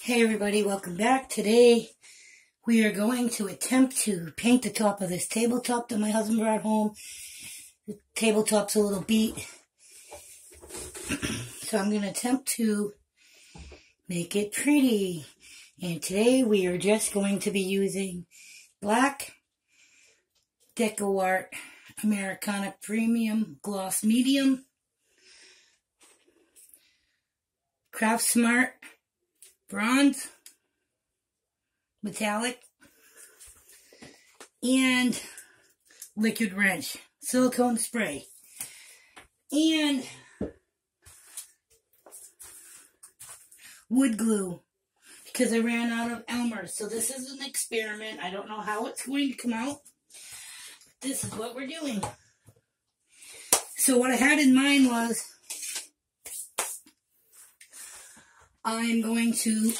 Hey everybody, welcome back. Today we are going to attempt to paint the top of this tabletop that my husband brought home. The tabletop's a little beat, so I'm going to attempt to make it pretty. And today we are just going to be using black Deco Art Americana Premium Gloss Medium, Craft Smart Bronze Metallic, and Liquid Wrench Silicone Spray, and wood glue because I ran out of Elmer's. So this is an experiment. I don't know how it's going to come out. This is what we're doing. So what I had in mind was I'm going to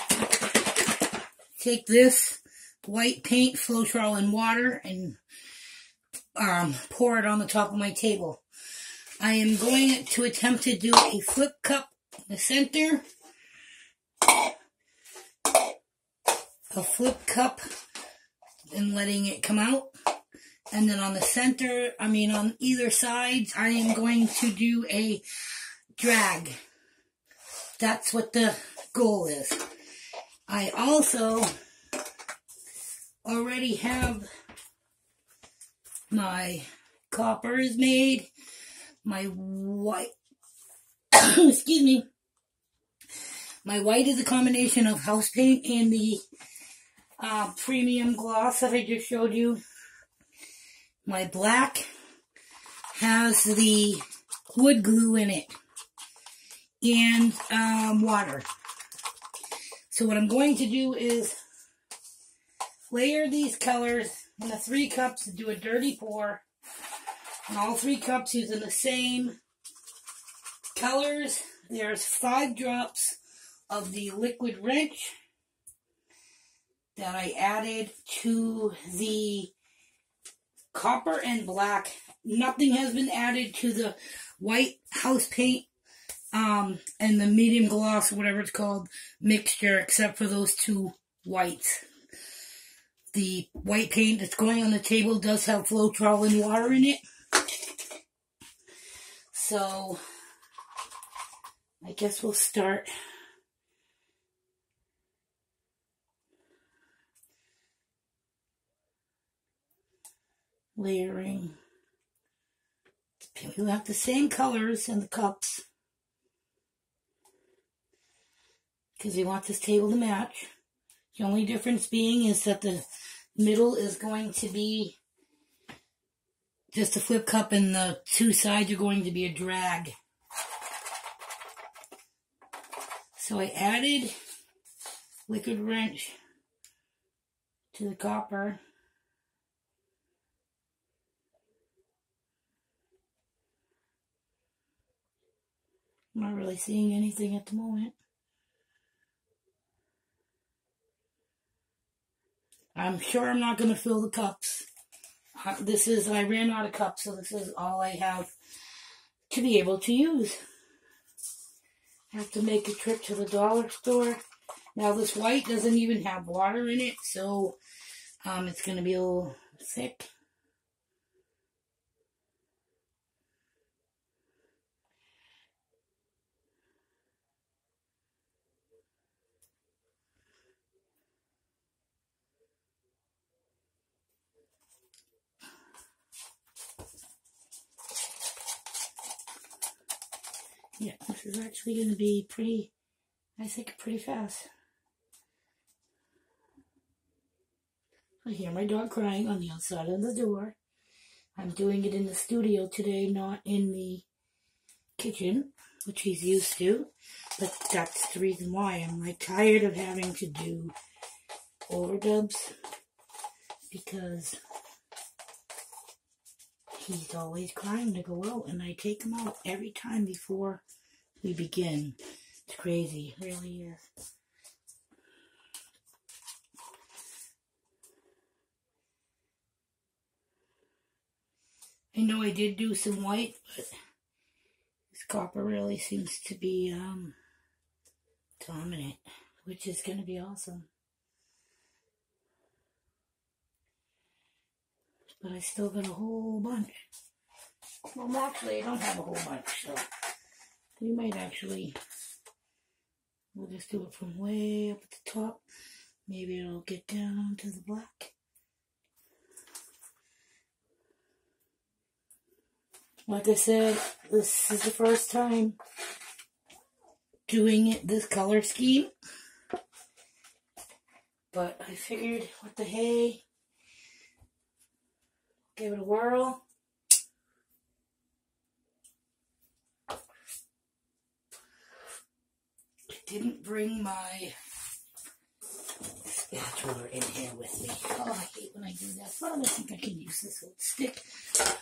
take this white paint, Floetrol, and water and pour it on the top of my table. I am going to attempt to do a flip cup in the center, a flip cup and letting it come out. And then on the center, on either side, I am going to do a drag. That's what the goal is. I also already have my coppers made, my white, excuse me, my white is a combination of house paint and the premium gloss that I just showed you. My black has the wood glue in it and water. So what I'm going to do is layer these colors in the 3 cups and do a dirty pour. And all 3 cups using the same colors. There's 5 drops of the Liquid Wrench that I added to the copper and black. Nothing has been added to the white house paint and the medium gloss, or whatever it's called, mixture, except for those 2 whites. The white paint that's going on the table does have Floetrol and water in it. So, I guess we'll start. Layering. We'll have the same colors in the cups, because we want this table to match. The only difference being is that the middle is going to be just a flip cup and the 2 sides are going to be a drag. So I added Liquid Wrench to the copper. I'm not really seeing anything at the moment. I'm sure I'm not going to fill the cups. I ran out of cups, so this is all I have to be able to use. I have to make a trip to the dollar store. Now this white doesn't even have water in it, so it's going to be a little thick. Yeah, this is actually going to be pretty, I think, pretty fast. I hear my dog crying on the outside of the door. I'm doing it in the studio today, not in the kitchen, which he's used to. But that's the reason why. I'm tired of having to do overdubs, because he's always crying to go out, and I take him out every time before we begin. It's crazy, it really is. I know I did do some white, but this copper really seems to be dominant. which is going to be awesome. But I still got a whole bunch. Well, actually, I don't have a whole bunch, so we might actually, we'll just do it from way up at the top. Maybe it'll get down to the black. Like I said, this is the first time doing it this color scheme. But I figured, what the hey, give it a whirl. I didn't bring my spatula in here with me. Oh, I hate when I do that, but I think I can use this old stick.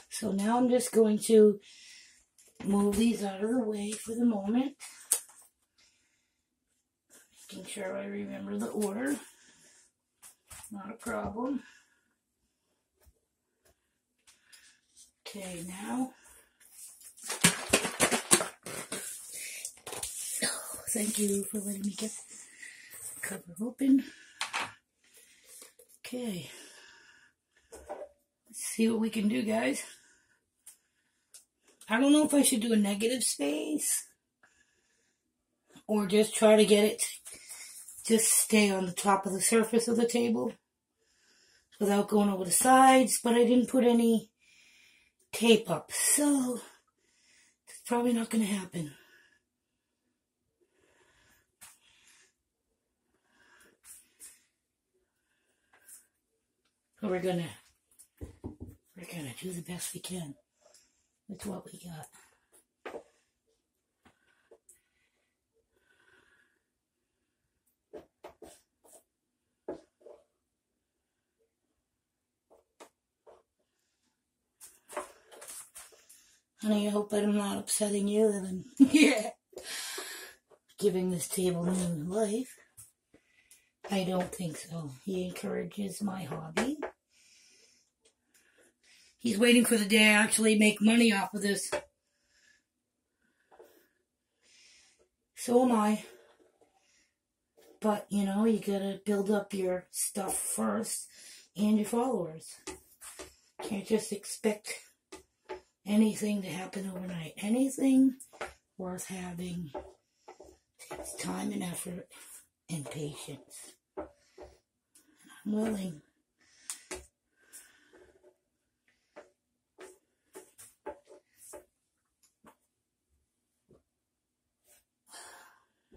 So now I'm just going to move these out of the way for the moment. Making sure I remember the order. Not a problem. Okay, now. Oh, thank you for letting me get the cover open. Okay. Let's see what we can do, guys. I don't know if I should do a negative space or just try to get it just stay on the top of the surface of the table without going over the sides, but I didn't put any tape up, so it's probably not going to happen. But we're gonna do the best we can with what we got. Honey, I hope I'm not upsetting you that I'm giving this table new life. I don't think so. He encourages my hobby. He's waiting for the day I actually make money off of this. So am I. But, you know, you gotta build up your stuff first and your followers. Can't just expect anything to happen overnight. Anything worth having takes time and effort and patience. And I'm willing.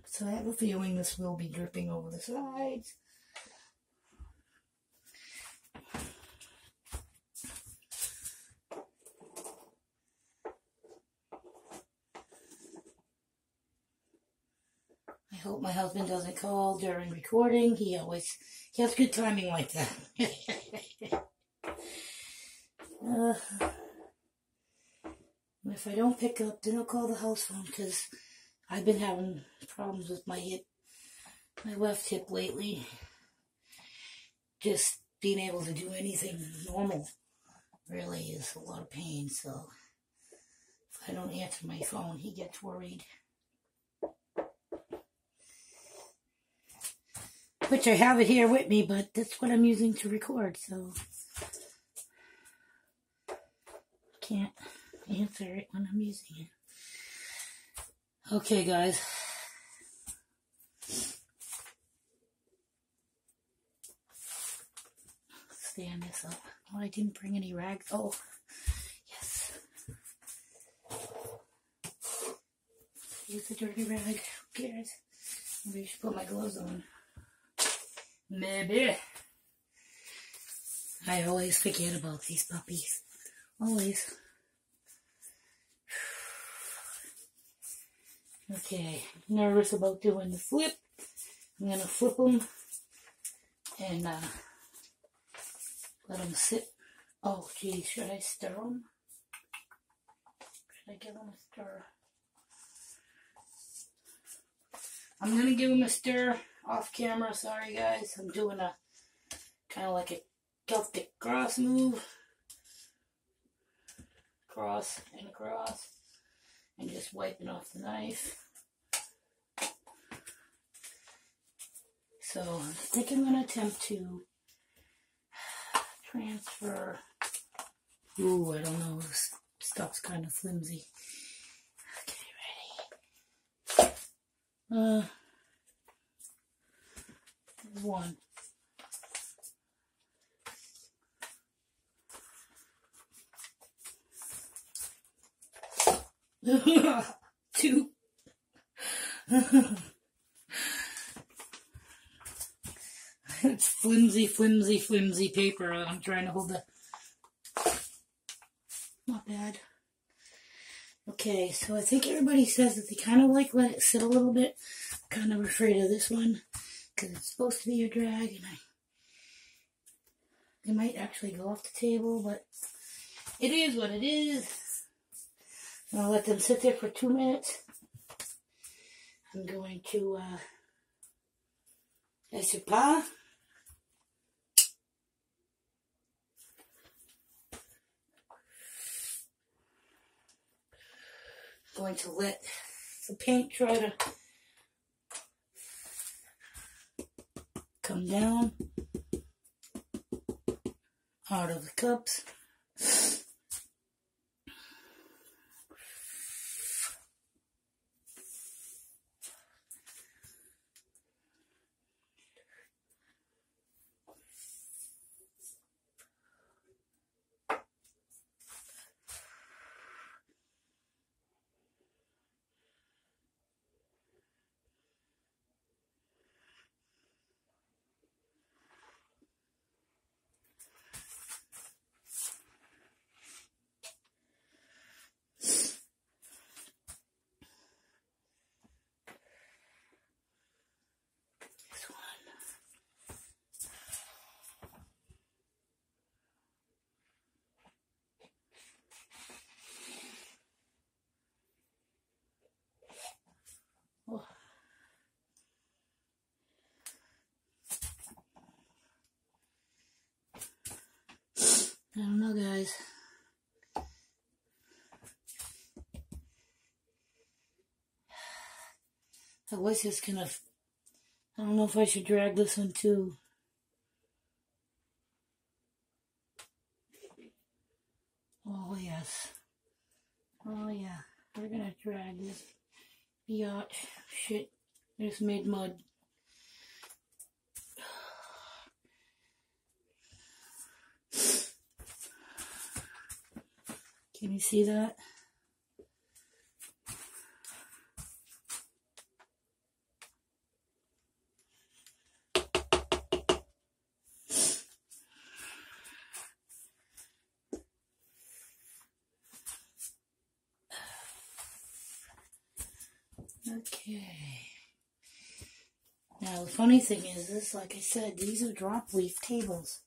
So I have a feeling this will be dripping over the sides. I hope my husband doesn't call during recording. He has good timing like that. If I don't pick up, then I'll call the house phone because I've been having problems with my hip, my left hip lately. Just being able to do anything normal really is a lot of pain. So if I don't answer my phone, he gets worried. Which I have it here with me, but that's what I'm using to record, so I can't answer it when I'm using it. Okay, guys. Stand this up. Oh, I didn't bring any rags. Oh, yes. Use the dirty rag. Who cares? Maybe I should put my gloves on. Maybe. I always forget about these puppies. Always. Okay, nervous about doing the flip. I'm going to flip them and let them sit. Oh, geez, should I stir them? Should I give them a stir? I'm going to give them a stir off camera. Sorry, guys. I'm doing a kind of like a Celtic cross move. Cross and across. And just wiping off the knife. So I think I'm going to attempt to transfer. Ooh, I don't know. This stuff's kind of flimsy. Okay, ready. One. Two. It's flimsy, flimsy, flimsy paper. I'm trying to hold the... Not bad. Okay, so I think everybody says that they kind of like let it sit a little bit. I'm kind of afraid of this one because it's supposed to be a drag, and they might actually go off the table, but it is what it is. I'll let them sit there for 2 minutes. I'm going to pas. Going to let the paint try to come down out of the cups. Oh. I don't know, guys. I was just gonna... I don't know if I should drag this one too. Oh, yes. Oh, yeah. We're gonna drag this biatch shit. I just made mud. Can you see that? Okay. Now the funny thing is this, like I said, these are drop leaf tables.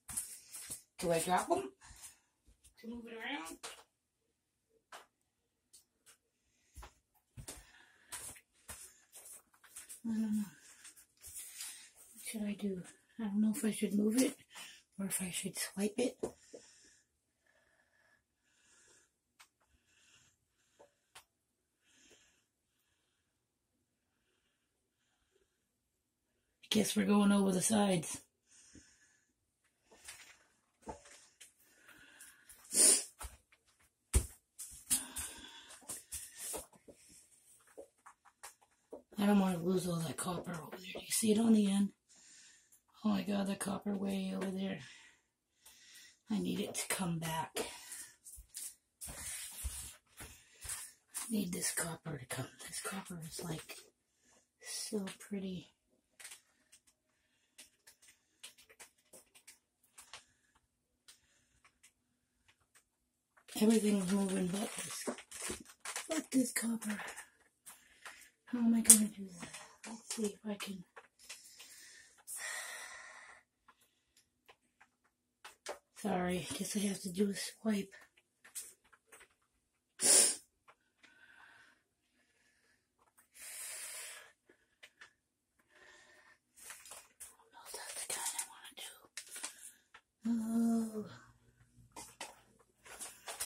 Do I drop them to move it around? I don't know. What should I do? I don't know if I should move it or if I should swipe it. I guess we're going over the sides. I don't want to lose all that copper over there. Do you see it on the end? Oh my god, the copper way over there. I need it to come back. I need this copper to come. This copper is like so pretty. Everything's moving but this copper. How am I going to do that? Let's see if I can. Sorry, I guess I have to do a swipe.